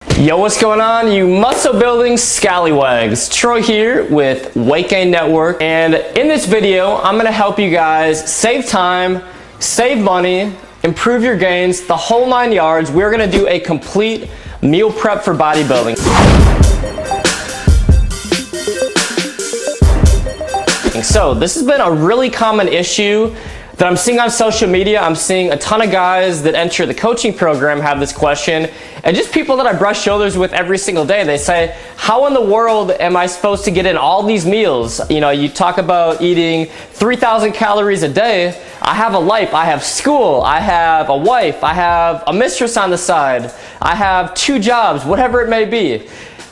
Yo, what's going on, you muscle building scallywags? Troy here with Weight Gain Network, and in this video I'm going to help you guys save time, save money, improve your gains, the whole 9 yards. We're going to do a complete meal prep for bodybuilding. So this has been a really common issue that I'm seeing on social media. I'm seeing a ton of guys that enter the coaching program have this question, and just people that I brush shoulders with every single day. They say, how in the world am I supposed to get in all these meals? You know, you talk about eating 3,000 calories a day. I have a life, I have school, I have a wife, I have a mistress on the side, I have 2 jobs, whatever it may be.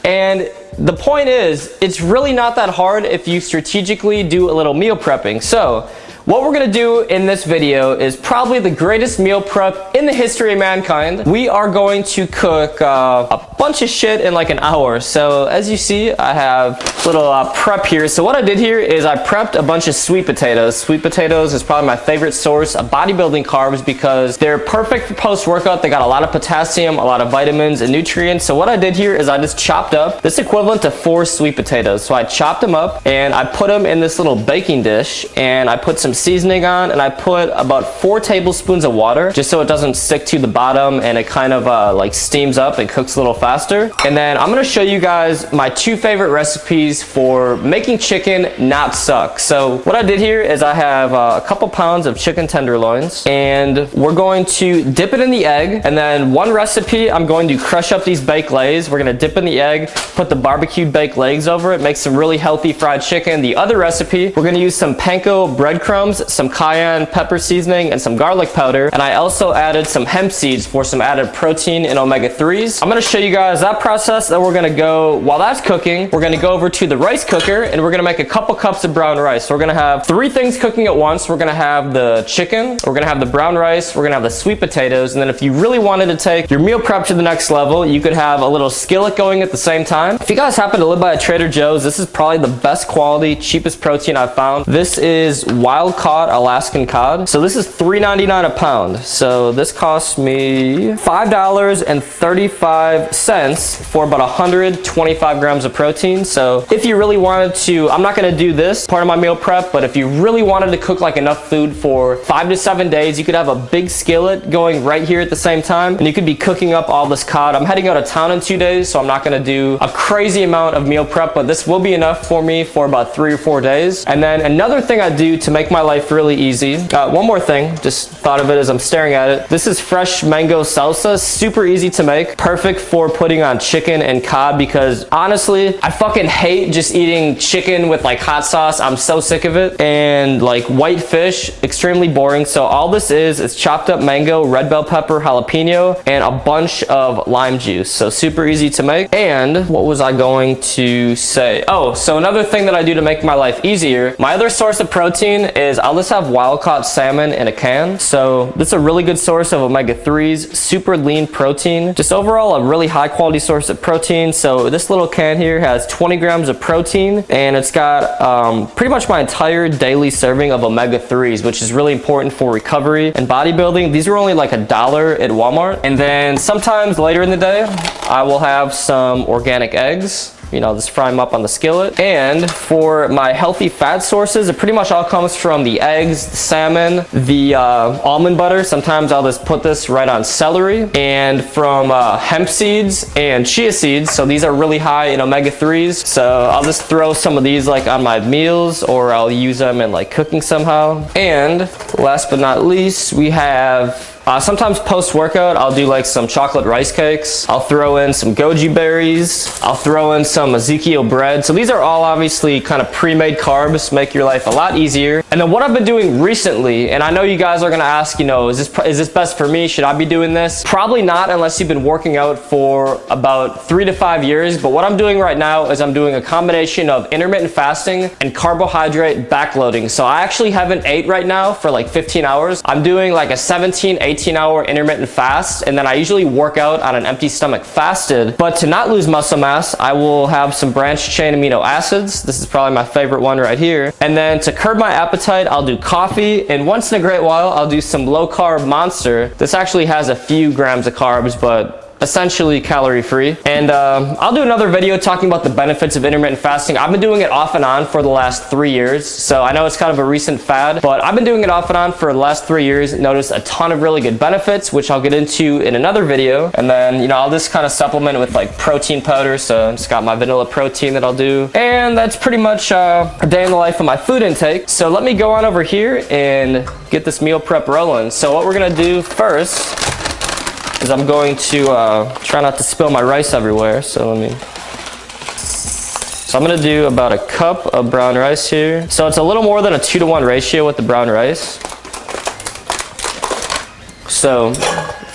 And the point is, it's really not that hard if you strategically do a little meal prepping. So what we're gonna do in this video is probably the greatest meal prep in the history of mankind. We are going to cook a bunch of shit in like an hour. So as you see, I have a little prep here. So what I did here is I prepped a bunch of sweet potatoes. Sweet potatoes is probably my favorite source of bodybuilding carbs because they're perfect for post-workout. They got a lot of potassium, a lot of vitamins and nutrients. So what I did here is I just chopped up this equivalent to 4 sweet potatoes. So I chopped them up and I put them in this little baking dish, and I put some seasoning on, and I put about 4 tablespoons of water just so it doesn't stick to the bottom and it kind of like steams up and cooks a little faster. And then I'm going to show you guys my 2 favorite recipes for making chicken not suck. So what I did here is I have a couple pounds of chicken tenderloins, and we're going to dip it in the egg. And then one recipe, I'm going to crush up these baked legs. We're going to dip in the egg, put the barbecued baked legs over it, make some really healthy fried chicken. The other recipe, we're going to use some panko breadcrumbs, some cayenne pepper seasoning, and some garlic powder. And I also added some hemp seeds for some added protein and omega-3s. I'm going to show you guys that process. Then we're going to go, while that's cooking, we're going to go over to the rice cooker, and we're going to make a couple cups of brown rice. So we're going to have 3 things cooking at once. We're going to have the chicken, we're going to have the brown rice, we're going to have the sweet potatoes. And then if you really wanted to take your meal prep to the next level, you could have a little skillet going at the same time. If you guys happen to live by a Trader Joe's, this is probably the best quality, cheapest protein I've found. This is wild caught Alaskan cod. So this is $3.99 a pound. So this cost me $5.35 for about 125 grams of protein. So if you really wanted to, I'm not going to do this part of my meal prep, but if you really wanted to cook like enough food for 5 to 7 days, you could have a big skillet going right here at the same time, and you could be cooking up all this cod. I'm heading out of town in 2 days, so I'm not going to do a crazy amount of meal prep, but this will be enough for me for about 3 or 4 days. And then another thing I do to make my life really easy, one more thing, just thought of it as I'm staring at it. This is fresh mango salsa, super easy to make, perfect for putting on chicken and cod, because honestly, I fucking hate just eating chicken with like hot sauce. I'm so sick of it. And like white fish, extremely boring. So all this is chopped up mango, red bell pepper, jalapeno, and a bunch of lime juice. So super easy to make. And what was I going to say? Oh, so another thing that I do to make my life easier, my other source of protein is I'll just have wild caught salmon in a can. So this is a really good source of omega-3s, super lean protein, just overall a really high quality source of protein. So this little can here has 20 grams of protein, and it's got pretty much my entire daily serving of omega-3s, which is really important for recovery and bodybuilding. These are only like $1 at Walmart. And then sometimes later in the day, I will have some organic eggs. You know, just fry them up on the skillet. And for my healthy fat sources, it pretty much all comes from the eggs, the salmon, the almond butter. Sometimes I'll just put this right on celery, and from hemp seeds and chia seeds. So these are really high in omega-3s. So I'll just throw some of these like on my meals, or I'll use them in like cooking somehow. And last but not least, we have sometimes post-workout, I'll do like some chocolate rice cakes. I'll throw in some goji berries. I'll throw in some Ezekiel bread. So these are all obviously kind of pre-made carbs, make your life a lot easier. And then what I've been doing recently, and I know you guys are gonna ask, you know, is this best for me? Should I be doing this? Probably not, unless you've been working out for about 3 to 5 years. But what I'm doing right now is I'm doing a combination of intermittent fasting and carbohydrate backloading. So I actually haven't ate right now for like 15 hours. I'm doing like a 17, 18-hour intermittent fast, and then I usually work out on an empty stomach fasted. But to not lose muscle mass, I will have some branched chain amino acids. This is probably my favorite one right here. And then to curb my appetite, I'll do coffee, and once in a great while, I'll do some low carb Monster. This actually has a few grams of carbs, but essentially calorie free. And I'll do another video talking about the benefits of intermittent fasting. I've been doing it off and on for the last 3 years, so I know it's kind of a recent fad, but I've been doing it off and on for the last 3 years. Noticed a ton of really good benefits, which I'll get into in another video. And then, you know, I'll just kind of supplement with like protein powder. So I just got my vanilla protein that I'll do, and that's pretty much a day in the life of my food intake. So let me go on over here and get this meal prep rolling. So what we're gonna do first is I'm going to try not to spill my rice everywhere. So I'm gonna do about a cup of brown rice here. So it's a little more than a 2-to-1 ratio with the brown rice. So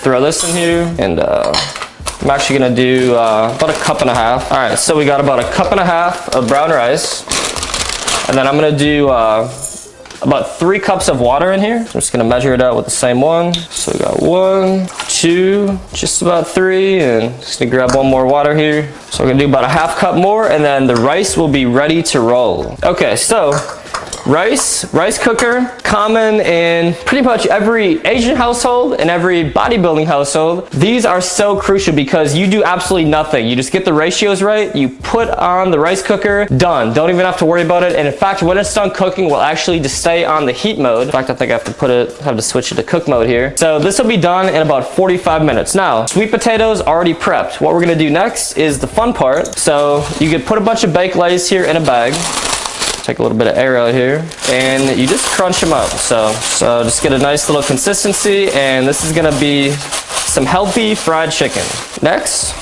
throw this in here, and I'm actually gonna do about a cup and a half. All right, so we got about a cup and a half of brown rice. And then I'm gonna do about 3 cups of water in here. I'm just gonna measure it out with the same one. So we got 1, 2, just about 3, and just gonna grab one more water here. So we're gonna do about a half cup more, and then the rice will be ready to roll. Okay, so rice cooker, common in pretty much every Asian household and every bodybuilding household. These are so crucial because you do absolutely nothing. You just get the ratios right, you put on the rice cooker, done. Don't even have to worry about it. And in fact, when it's done cooking, we'll actually just stay on the heat mode. In fact, I think I have to switch it to cook mode here. So this will be done in about 45 minutes. Now, sweet potatoes already prepped. What we're gonna do next is the fun part. So you could put a bunch of baked lays here in a bag. Take a little bit of air out here, and you just crunch them up. So just get a nice little consistency, and this is gonna be some healthy fried chicken. Next,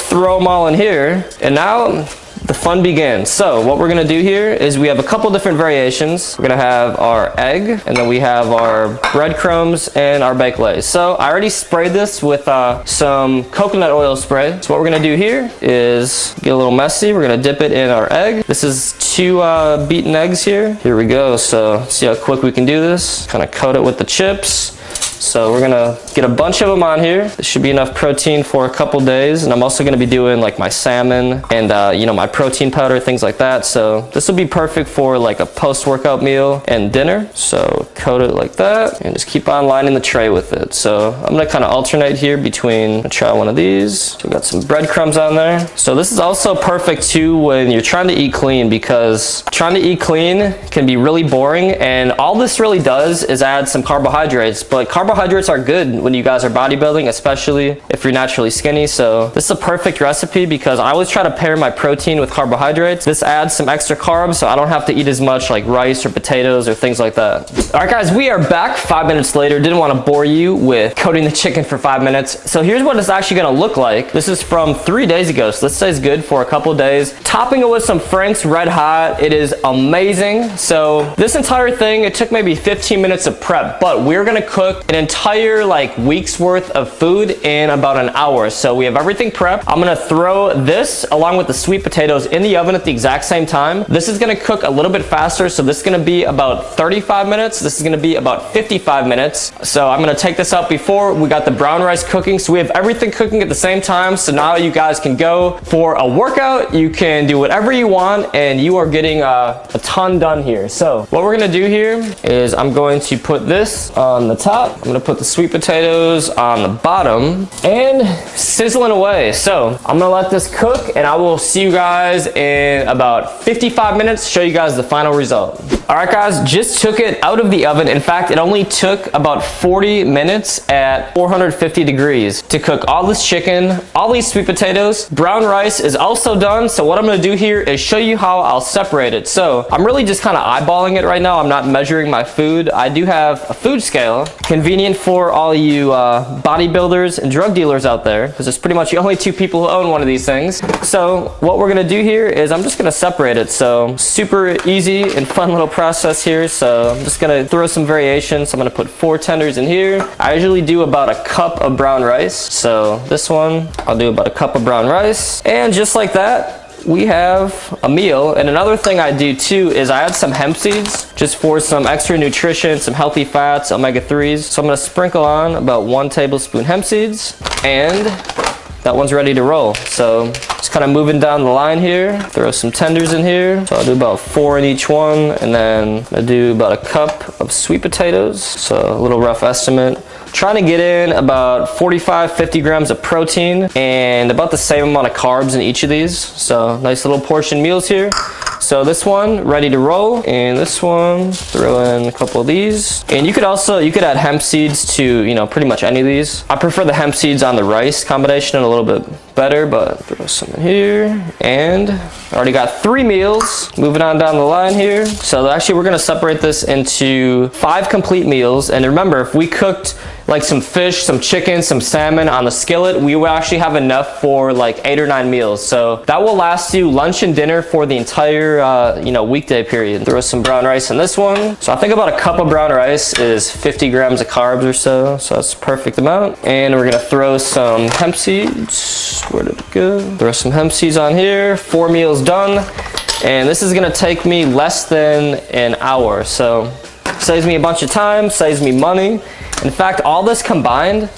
throw them all in here, and now the fun begins. So what we're gonna do here is we have a couple different variations. We're gonna have our egg, and then we have our breadcrumbs and our baked lays. So I already sprayed this with some coconut oil spray. So what we're gonna do here is get a little messy. We're gonna dip it in our egg. This is 2 beaten eggs here. Here we go. So see how quick we can do this. Kind of coat it with the chips. So we're gonna get a bunch of them on here. This should be enough protein for a couple days. And I'm also gonna be doing like my salmon and you know, my protein powder, things like that. So this will be perfect for like a post-workout meal and dinner. So coat it like that and just keep on lining the tray with it. So I'm gonna kind of alternate here between, try one of these. So we got some breadcrumbs on there. So this is also perfect too when you're trying to eat clean, because trying to eat clean can be really boring, and all this really does is add some carbohydrates. But carbohydrates are good when you guys are bodybuilding, especially if you're naturally skinny. So this is a perfect recipe because I always try to pair my protein with carbohydrates. This adds some extra carbs, so I don't have to eat as much like rice or potatoes or things like that. All right guys, we are back 5 minutes later. Didn't want to bore you with coating the chicken for 5 minutes. So here's what it's actually going to look like. This is from 3 days ago, so this stays good for a couple days. Topping it with some Frank's Red Hot. It is amazing. So this entire thing, it took maybe 15 minutes of prep, but we're going to cook an entire like week's worth of food in about an hour. So we have everything prepped. I'm gonna throw this along with the sweet potatoes in the oven at the exact same time. This is gonna cook a little bit faster. So this is gonna be about 35 minutes. This is gonna be about 55 minutes. So I'm gonna take this out before we got the brown rice cooking. So we have everything cooking at the same time. So now you guys can go for a workout. You can do whatever you want, and you are getting a ton done here. So what we're gonna do here is I'm going to put this on the top. I'm gonna put the sweet potatoes on the bottom and sizzling away. So I'm gonna let this cook, and I will see you guys in about 55 minutes, show you guys the final result. All right guys, just took it out of the oven. In fact, it only took about 40 minutes at 450 degrees to cook all this chicken, all these sweet potatoes. Brown rice is also done. So what I'm gonna do here is show you how I'll separate it. So I'm really just kind of eyeballing it right now. I'm not measuring my food. I do have a food scale, convenient for all you bodybuilders and drug dealers out there, because there's pretty much the only 2 people who own one of these things. So what we're gonna do here is I'm just gonna separate it. So super easy and fun little process here. So I'm just gonna throw some variations. I'm gonna put 4 tenders in here. I usually do about a cup of brown rice. So this one, I'll do about a cup of brown rice. And just like that, we have a meal. And another thing I do too is I add some hemp seeds just for some extra nutrition, some healthy fats, omega-3s. So I'm gonna sprinkle on about 1 tablespoon hemp seeds, and that one's ready to roll. So Just kind of moving down the line here. Throw some tenders in here. So I'll do about 4 in each one, and then I do about a cup of sweet potatoes. So a little rough estimate. Trying to get in about 45-50 grams of protein and about the same amount of carbs in each of these. So nice little portion meals here. So this one ready to roll, and this one throw in a couple of these. And you could add hemp seeds to, you know, pretty much any of these. I prefer the hemp seeds on the rice combination a little bit better, but throw some in here. And I already got 3 meals. Moving on down the line here. So actually we're gonna separate this into 5 complete meals. And remember, if we cooked like some fish, some chicken, some salmon on the skillet, we will actually have enough for like 8 or 9 meals. So that will last you lunch and dinner for the entire you know, weekday period. Throw some brown rice in this one. So I think about a cup of brown rice is 50 grams of carbs or so. So that's the perfect amount. And we're gonna throw some hemp seeds. Where did it go? Throw some hemp seeds on here. 4 meals done. And this is gonna take me less than an hour. So saves me a bunch of time, saves me money. In fact, all this combined,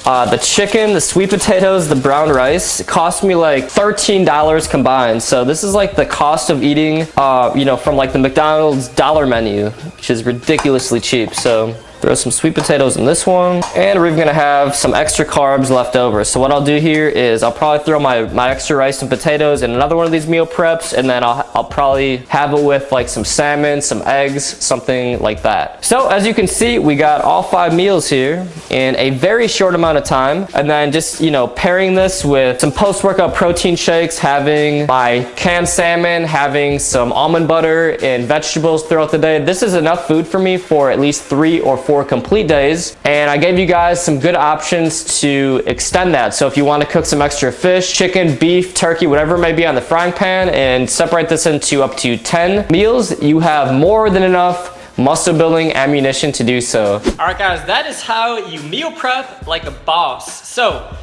the chicken, the sweet potatoes, the brown rice, it cost me like $13 combined. So this is like the cost of eating, you know, from like the McDonald's dollar menu, which is ridiculously cheap. So throw some sweet potatoes in this one, and we're even gonna have some extra carbs left over. So what I'll do here is I'll probably throw my extra rice and potatoes in another one of these meal preps, and then I'll probably have it with like some salmon, some eggs, something like that. So as you can see, we got all 5 meals here in a very short amount of time. And then just, you know, pairing this with some post-workout protein shakes, having my canned salmon, having some almond butter and vegetables throughout the day. This is enough food for me for at least 3 or 4 complete days. And I gave you guys some good options to extend that. So if you want to cook some extra fish, chicken, beef, turkey, whatever it may be on the frying pan, and separate this into up to 10 meals, you have more than enough muscle building ammunition to do so. All right guys, that is how you meal prep like a boss. So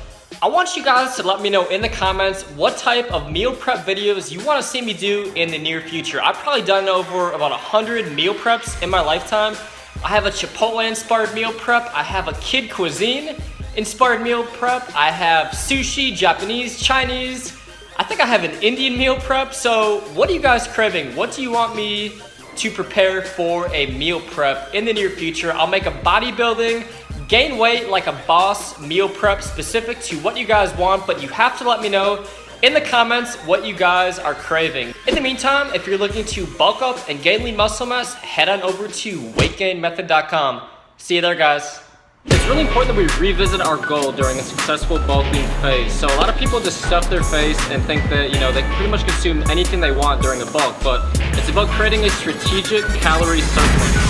I want you guys to let me know in the comments what type of meal prep videos you want to see me do in the near future. I've probably done over about 100 meal preps in my lifetime. I have a Chipotle inspired meal prep. I have a kid cuisine inspired meal prep. I have sushi, Japanese, Chinese. I think I have an Indian meal prep. So what are you guys craving? What do you want me to prepare for a meal prep in the near future? I'll make a bodybuilding, gain weight like a boss meal prep specific to what you guys want, but you have to let me know in the comments what you guys are craving. In the meantime, if you're looking to bulk up and gain lean muscle mass, head on over to weightgainmethod.com. See you there, guys. It's really important that we revisit our goal during a successful bulking phase. So a lot of people just stuff their face and think that, you know, they can pretty much consume anything they want during a bulk, but it's about creating a strategic calorie surplus.